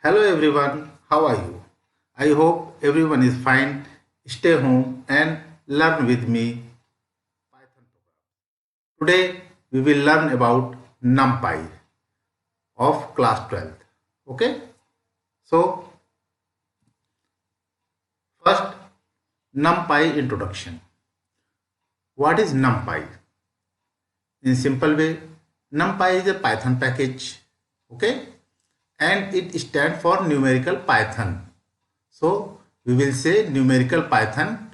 Hello everyone, how are you? I hope everyone is fine. Stay home and learn with me Python program. Today we will learn about NumPy of class 12th. Okay? So first NumPy introduction. What is NumPy? In simple way, NumPy is a Python package. Okay? And it stands for numerical Python. So we will say numerical Python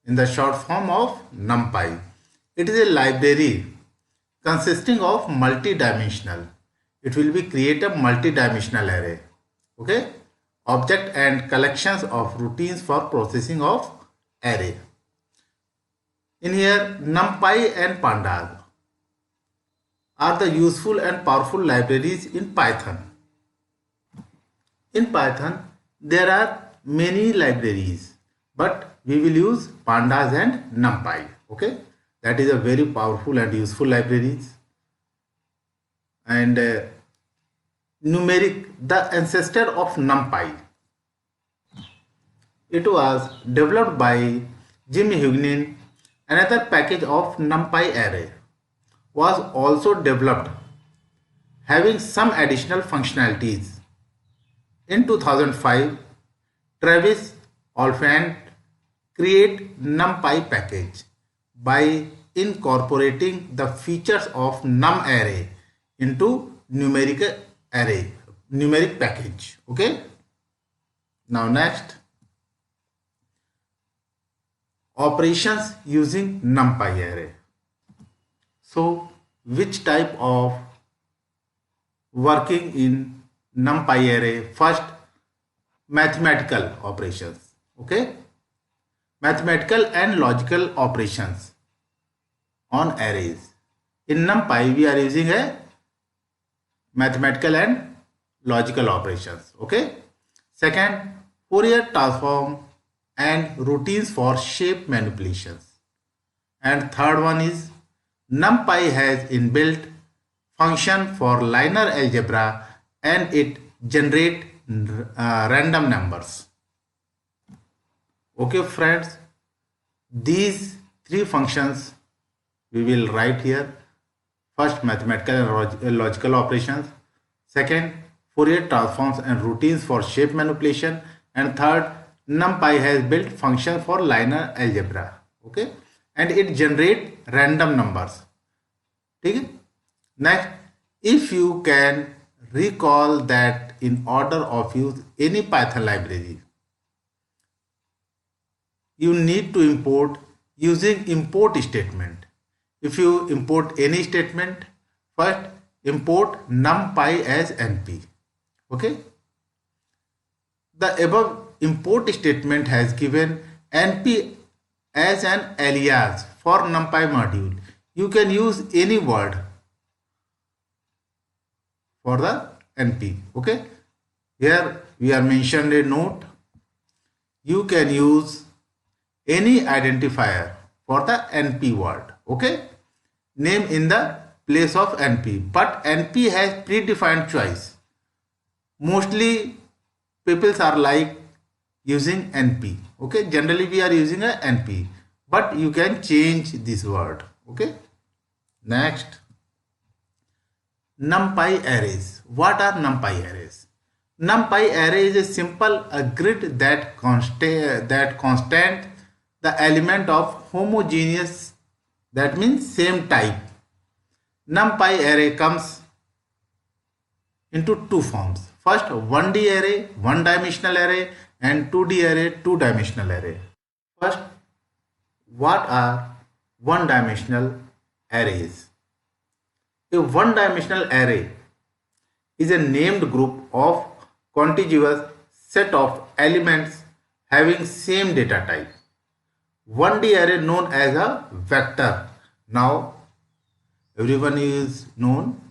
in the short form of NumPy. It is a library consisting of multi-dimensional. It will be create a multi-dimensional array. Okay, object and collections of routines for processing of array. In here, NumPy and Pandas are the useful and powerful libraries in Python. In Python, there are many libraries, but we will use Pandas and NumPy. Okay, that is a very powerful and useful libraries. And numeric, the ancestor of NumPy. It was developed by Jim Hugnin. Another package of NumPy array was also developed, having some additional functionalities. In 2005, Travis Oliphant created NumPy package by incorporating the features of NumArray into numeric package. Okay. Now next, operations using NumPy array. So which type of working in NumPy array? First, mathematical operations. Okay, mathematical and logical operations on arrays. In NumPy we are using a mathematical and logical operations. Okay. Second, Fourier transform and routines for shape manipulations. And third one is NumPy has inbuilt function for linear algebra and it generate random numbers. Okay friends, these three functions we will write here. First, mathematical and logical operations. Second, Fourier transforms and routines for shape manipulation. And third, NumPy has built function for linear algebra. Okay, and it generate random numbers. Okay. Next, if you can recall that in order of use any Python library, you need to import using import statement. If you import any statement, first import NumPy as NP. Okay. The above import statement has given NP as an alias for NumPy module. You can use any word for the NP. Okay. Here we are mentioned a note. You can use any identifier for the NP word. Okay. Name in the place of NP, but NP has predefined choice. Mostly people are like using NP. Okay, generally we are using a NP, but you can change this word. Okay. Next, NumPy arrays. What are NumPy arrays? NumPy array is a simple grid that constants the element of homogeneous, that means same type. NumPy array comes into two forms. First, 1D array, one-dimensional array, and 2D array, two-dimensional array. First, what are one-dimensional arrays? A one-dimensional array is a named group of contiguous set of elements having same data type. 1D array known as a vector. Now everyone is known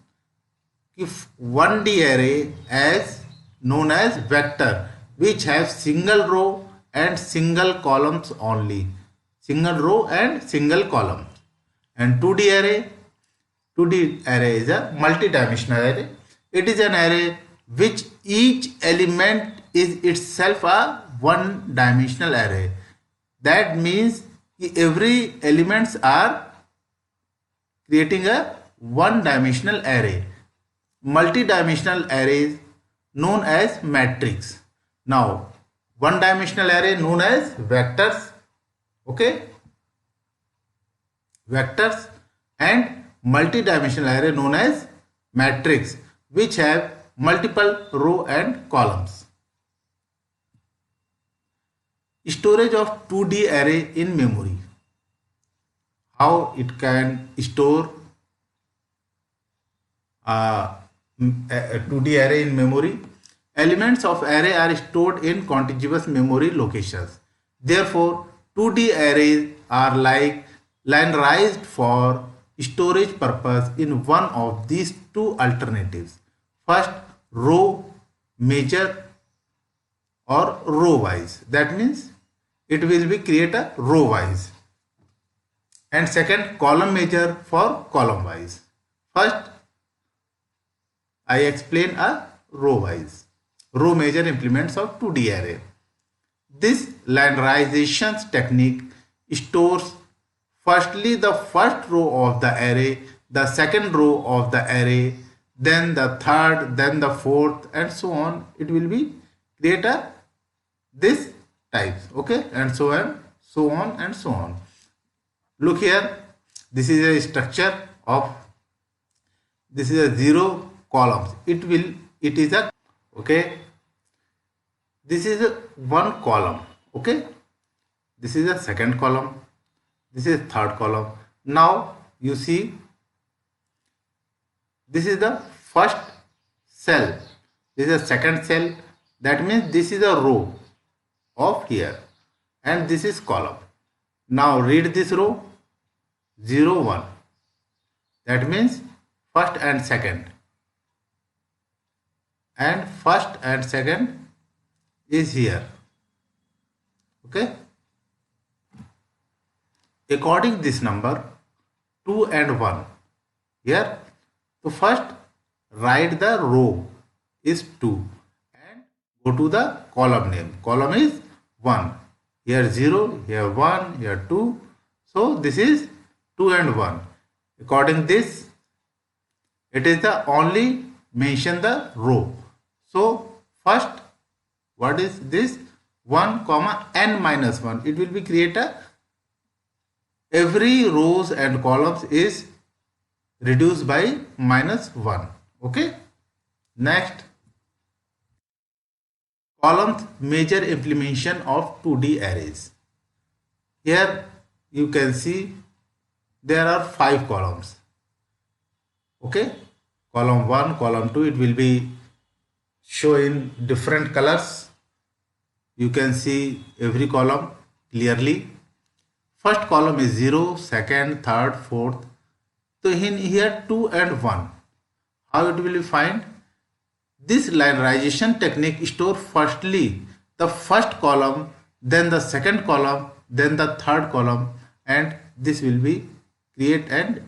if 1D array as known as vector, which have single row and single columns only. Single row and single column. And 2D array is a multi-dimensional array. It is an array which each element is itself a one dimensional array. That means every elements are creating a one dimensional array. Multi-dimensional arrays known as matrix. Now one dimensional array known as vectors, okay, vectors, and multi-dimensional array known as matrix, which have multiple row and columns. Storage of 2D array in memory. How it can store a 2D array in memory? Elements of array are stored in contiguous memory locations. Therefore, 2D arrays are like linearized for storage purpose in one of these two alternatives. First, row measure or row wise. That means it will be create a row wise. And second, column measure for column wise. First, I explain a row wise. Row measure implements of 2D array. This linearization technique stores firstly the first row of the array, the second row of the array, then the third, then the fourth, and so on. It will be create a this types, okay, and so on, so on and so on. Look here, this is a structure of, this is a 0 columns. It is a, okay, this is a one column, okay, this is a second column, this is third column. Now you see, this is the first cell, this is a second cell. That means this is a row of here, and this is column. Now read this row, 0 1. That means first and second, and first and second is here, okay. According this number 2 and 1 here, so first write the row is 2 and go to the column name. Column is 1. Here 0, here 1, here 2. So this is 2 and 1. According this, it is the only mention the row. So first, what is this? 1 comma n minus 1. It will be create a, every rows and columns is reduced by minus 1. Okay. Next, columns measure implementation of 2D arrays. Here you can see there are 5 columns. Okay. Column 1, column 2, it will be shown in different colors. You can see every column clearly. First column is 0, second, third, fourth. So in here 2 and 1. How it will be find? This linearization technique store firstly the first column, then the second column, then the third column, and this will be create and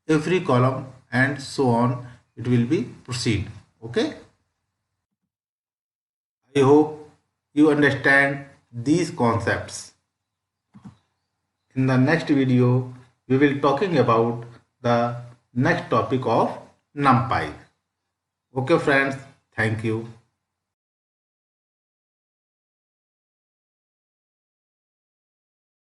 every column and so on. It will be proceed. Okay. I hope you understand these concepts. In the next video, we will talking about the next topic of NumPy. Okay friends, thank you.